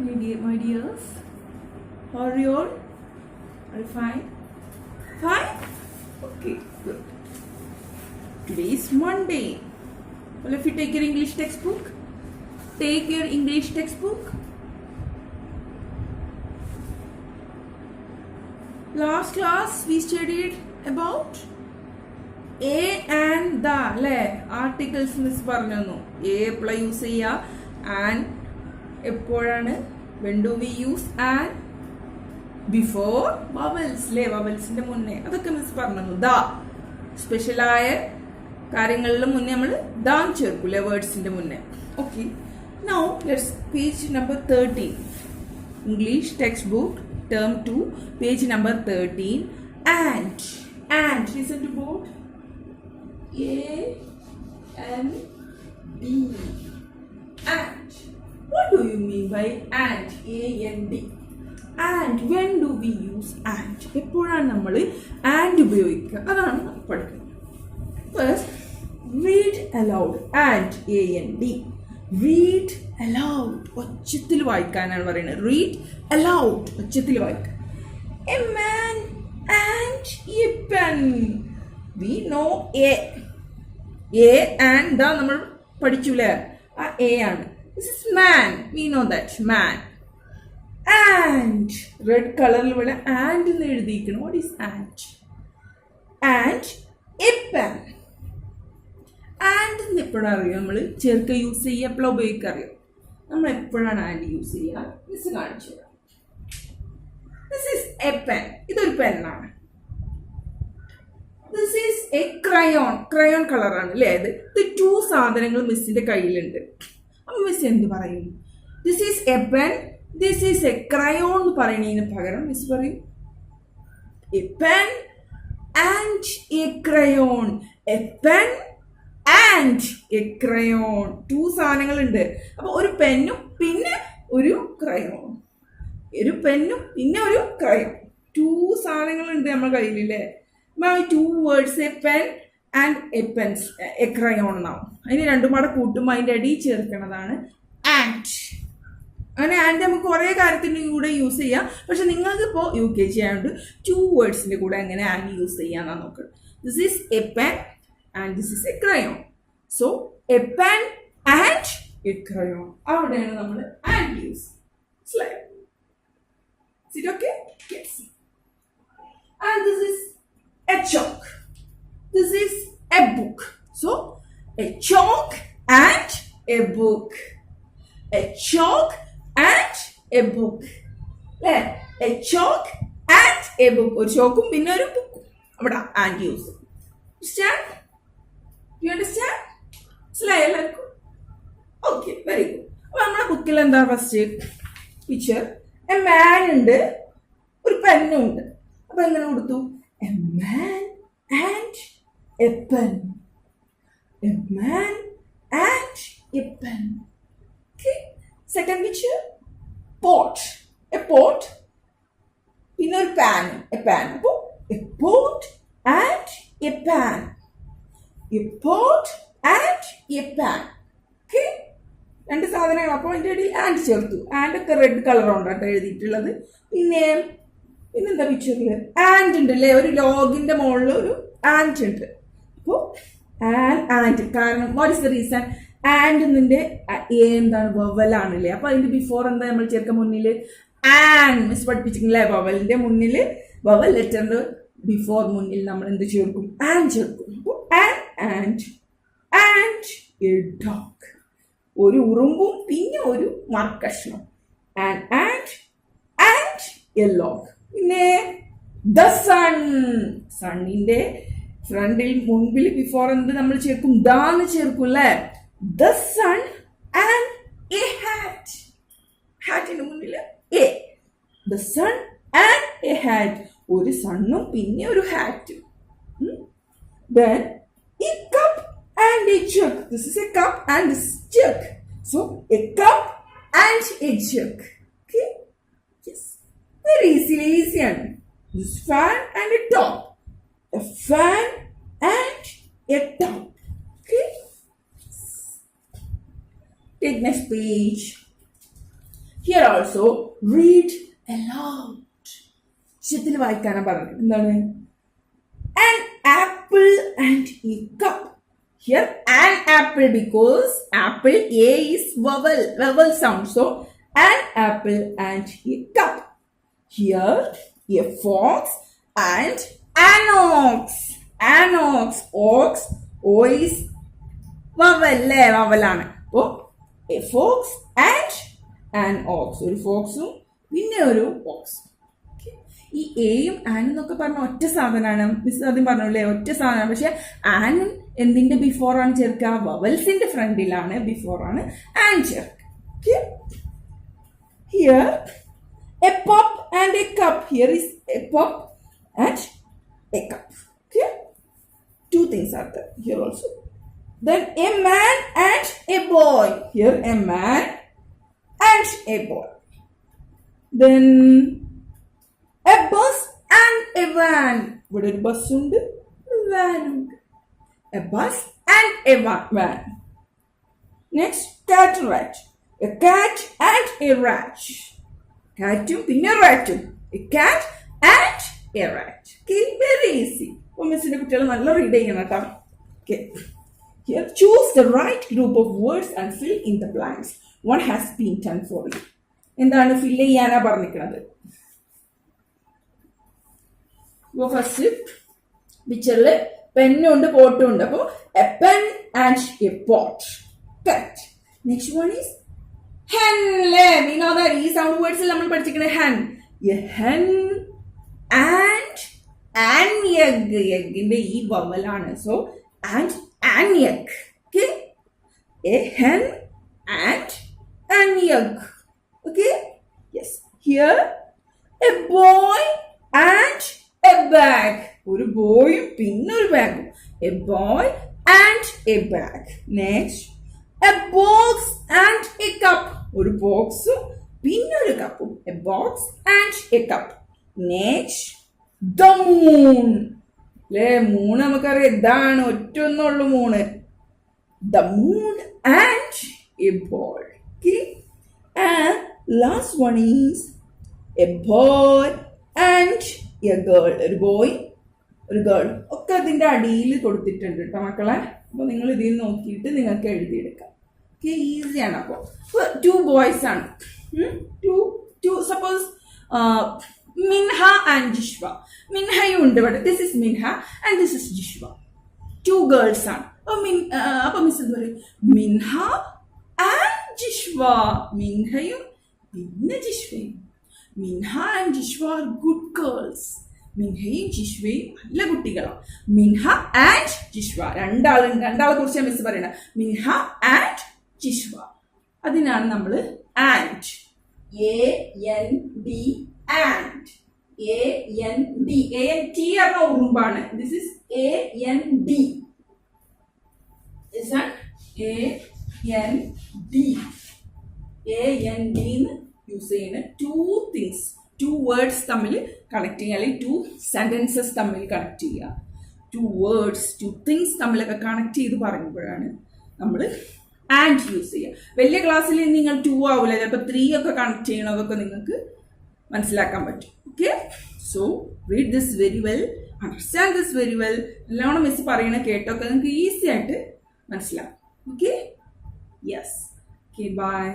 my dears. How are you all? Are you fine? Fine? Okay, good. Today is Monday. Well, if you take your English textbook, take your English textbook. Last class we studied about a and the articles miss പറഞ്ഞു a apply use ചെയ്യുക and എപ്പോഴാണ് when do we use and before vowels vowelsന്റെ മുന്നേ അതൊക്കെ miss പറഞ്ഞു the സ്പെഷ്യലായ കാര്യങ്ങളിലെ മുന്നേ നമ്മൾ than ചേർക്കൂലേ വേർഡ്സിന്റെ മുന്നേ okay now let's page number 13 English textbook term 2 page number 13 and listen to both A and B and what do you mean by and A and D and when do we use and എപ്പോഴാണ് നമ്മൾ and ഉപയോഗിക്കുക അതാണ് നമ്മൾ പഠിക്കുന്നത് first read aloud and A and D read aloud ഒച്ചത്തിൽ വായിക്കാനാണ് പറയുന്നത് read aloud ഒച്ചത്തിൽ വായിക്കുക a man and a pen we know a and the നമ്മൾ പഠിച്ചൂലേ ആ a ആണ് this is man we know that man and red കളറിൽ ഇവിടെ and എന്ന് എഴുതിയിരിക്കണം what is and a pen and എന്ന് എപ്പോഴാണ് അറിയാം നമ്മൾ ചേർക്ക യൂസ് ചെയ്യുക എപ്പോഴാണ് ഉപയോഗിക്കുക അറിയാം നമ്മൾ എപ്പോഴാണ് and യൂസ് ചെയ്യുക മിസ് കാണിച്ചു തരാം this is a pen ഇതൊരു പെന്നാണ് this is a crayon കളറാണ് അല്ലേ ഇത് ടു സാധനങ്ങൾ മിസ്സിന്റെ കയ്യിലുണ്ട് അപ്പൊ മിസ് എന്ത് പറയും this is a pen this is a crayon എന്ന് പറയുന്നതിന് പകരം മിസ് പറയും a pen and a crayon a pen and a crayon two സാധനങ്ങളുണ്ട് അപ്പൊ ഒരു പെന്നും പിന്നെ ഒരു ക്രയോൺ ഒരു പെന്നും പിന്നെ ഒരു ക്രയോൺ ടു സാധനങ്ങളുണ്ട് നമ്മുടെ കയ്യിലല്ലേ two words a pen and a crayon എന്നാവും അതിന് രണ്ടും കൂടെ കൂട്ടുമ്പോൾ അതിൻ്റെ അടി ചേർക്കണതാണ് and അങ്ങനെ ആൻഡ് നമുക്ക് കുറേ കാര്യത്തിൻ്റെ കൂടെ യൂസ് ചെയ്യാം പക്ഷെ നിങ്ങൾക്ക് ഇപ്പോൾ UKG ആയതുകൊണ്ട് ടു വേർഡ്സിൻ്റെ കൂടെ എങ്ങനെ ആൻഡ് യൂസ് ചെയ്യാന്നാണ് നോക്കുന്നത് this is A pen and this is A crayon so A pen and A crayon അവിടെയാണ് നമ്മൾ ആൻഡ് യൂസ് മനസ്സിലായോ Is it okay? Yes. And this is a chalk. This is a book. So, a chalk and a book. A chalk and a book. A chalk and a book. ഒരു ചോക്കും പിന്നെ ഒരു ബുക്കും അവിടെ and use Understand? Do you understand? മനസ്സിലായോ എല്ലാവർക്കും okay very good അപ്പോൾ നമ്മുടെ ബുക്കിൽ എന്താ ഫസ്റ്റ് പിക്ചർ എ മാൻ ഉണ്ട് ഒരു പെന്നും ഉണ്ട് അപ്പൊ എങ്ങനെ കൊടുത്തു a man and A pen a man and A pen second picture pot A pot പിന്നെ ഒരു പാൻ എ പാൻ അപ്പൊ A pot and A pan A pot and A pan okay രണ്ട് സാധനങ്ങൾ അപ്പോൾ അതിൻ്റെ ഇടയിൽ ആൻഡ് ചേർത്തു ആൻഡ് ഒക്കെ റെഡ് കളറുണ്ടാട്ടോ എഴുതിയിട്ടുള്ളത് പിന്നെന്താ പിക്ചറിൽ ആൻഡ് ഉണ്ട് അല്ലേ ഒരു ലോഗിന്റെ മുകളിൽ ഒരു ആൻഡ് ഉണ്ട് അപ്പോൾ ആൻഡ് കാരണം what is the reason and എന്നിന്റെ എന്താണ് വവലാണ് അല്ലേ അപ്പൊ അതിന്റെ ബിഫോർ എന്താ നമ്മൾ ചേർക്കാൻ മുന്നിൽ ആൻഡ് മിസ് പഠിപ്പിച്ചിട്ടില്ലേ വവലിന്റെ മുന്നിൽ വവൽ ലെറ്ററിന്റെ ബിഫോർ മുന്നിൽ നമ്മൾ എന്ത് ചേർക്കും ആൻഡ് ചേർക്കും അപ്പോൾ ആൻഡ് എ ഡോഗ് ഒരു ഉറുമ്പും പിന്നെ ഒരു മർക്കഷ്ണം ആൻഡ് എ ലോഗ് പിന്നെ ദ സണ്ണിന്റെ ഫ്രണ്ടിൽ മുൻപിൽ ബിഫോർ എന്ത് നമ്മൾ ചേർക്കും ദാന്ന് ചേർക്കും അല്ലേ ദ സൺ ആൻഡ് എ ഹാറ്റിന്റെ മുന്നിൽ a the sun and a hat ഒരു സണ്ണും പിന്നെ ഒരു ഹാറ്റും then a cup and a jug. This is a cup and this is jug. So a cup and a jug. Okay? Yes. Very easy. This fan and a top. A fan and a top. Okay? Take next page. Here also, read aloud. ഉച്ചത്തിൽ വായിക്കാനാണ് പറഞ്ഞത്. എന്താണ്? An apple and a cup. Here, an apple because apple A is vowel sound. So, an apple and a cup. Here, a fox and an ox. An ox. Ox. O is vowel ആണ്. അപ്പോൾ a fox and an ox. ഒരു ഫോക്സും പിന്നെ ഒരു ഓക്സും. ഈ എയും ആനും എന്നൊക്കെ പറഞ്ഞ ഒറ്റ സാധനമാണ്. മിസ് ആദ്യം പറഞ്ഞല്ലേ ഒറ്റ സാധനമാണ്. പക്ഷെ ആനും എന്തിന്റെ ബിഫോർ ആണ് ചേർക്കുക? വവൽസിന്റെ ഫ്രണ്ടിലാണ് ബിഫോർ ആണ് ആൻ ചേർക്കുക. Here a pup and a cup. Here is a pup and a cup. Two things are there here also. Then a man and a boy. Here a man and a boy. Then a bus and a van. ഇവിടെ ഒരു bus ഉണ്ട്, van ഉണ്ട്. A bus and a van. Next, cat rat. A cat and a rat. കാറ്റും പിന്നെ റാറ്റും. A cat and a rat. Okay, very easy. അപ്പോൾ മിസ്സിന്റെ കുട്ടികൾ നല്ല read ചെയ്യണം കേട്ടോ. Okay. Here, choose the right group of words and fill in the blanks. One has been done for you. എന്താണ് ഫിൽ ചെയ്യാനാ പറഞ്ഞിരിക്കുന്നത്? അപ്പോൾ ഫസ്റ്റ് പിക്ചറിൽ പെന്നുണ്ട് പോട്ടും ഉണ്ട്. അപ്പോൾ a pen and a pot. Correct. Next one is hen. അല്ലേ? We know that ഈ സൗണ്ട് വേർഡ്സിൽ നമ്മൾ പഠിച്ചിരിക്കുന്നത് hen. A hen and an egg. എഗ്ഗിന്റെ ഈ വവലാണ്. So and an egg. Okay? A hen and an egg. Okay? Yes. Here a boy and a bag. ഒരു ബോയും പിന്നെ ഒരു ബാഗും. A boy and a bag. Next, a box and a cup. ഒരു ബോക്സും പിന്നെ ഒരു കപ്പും. A box and a cup. Next, the moon. അല്ലേ? മൂൺ നമുക്കറിയാം ഇതാണ്, ഒറ്റൊന്നുള്ളൂ Moon. The moon and a ball. Okay? And last one is a boy and a girl. ഒരു boy ഒരു ഗേൾ ഒക്കെ അതിൻ്റെ അടിയിൽ കൊടുത്തിട്ടുണ്ട് കേട്ടോ മക്കളെ. അപ്പോൾ നിങ്ങൾ ഇതിൽ നോക്കിയിട്ട് നിങ്ങൾക്ക് എഴുതിയെടുക്കാം. ഓക്കെ, ഈസിയാണ്. അപ്പോൾ ടു ബോയ്സ് ആണ്. Suppose Minha and Jishwa. മിൻഹയും ഉണ്ട് ഇവിടെ. This is Minha and this is Jishwa. Two girls ആണ്. അപ്പോൾ മിസ് എന്ത് പറയും? മിൻഹ ആൻഡ് ജിഷ്വ. മിൻഹയും പിന്നെ ജിഷ്വയും. Minha and Jishwa are good girls. മിൻഹയും ജിഷ്വയും നല്ല കുട്ടികളാണ്. മിൻഹ ആൻഡ് ജിഷ്വ രണ്ടാളെ കുറിച്ചാണ് മിസ് പറയുന്നത്. മിൻഹ ആൻഡ് ജിഷ്വ. അതിനാണ് നമ്മൾ and AND and AND ANT എന്ന ഉറുമ്പാണ്. This is AND. AND use ചെയ്യുന്ന ടു തിങ്സ്, ടു വേർഡ്സ് തമ്മിൽ കണക്ട് ചെയ്യുക, അല്ലെങ്കിൽ ടു സെന്റൻസസ് തമ്മിൽ കണക്ട് ചെയ്യുക. ടു വേർഡ്സ്, ടു തിങ്സ് തമ്മിലൊക്കെ കണക്ട് ചെയ്ത് പറയുമ്പോഴാണ് നമ്മൾ ആൻഡ് യൂസ് ചെയ്യുക. വലിയ ക്ലാസ്സിൽ നിങ്ങൾ 2 ആവില്ല, ചിലപ്പോൾ 3 ഒക്കെ കണക്ട് ചെയ്യണതൊക്കെ നിങ്ങൾക്ക് മനസ്സിലാക്കാൻ പറ്റും. Okay, so read this very well, understand this very well. നല്ലോണം മിസ് പറയണ കേട്ടൊക്കെ നിങ്ങൾക്ക് ഈസി ആയിട്ട് മനസ്സിലാവും. Okay, yes. Okay, by.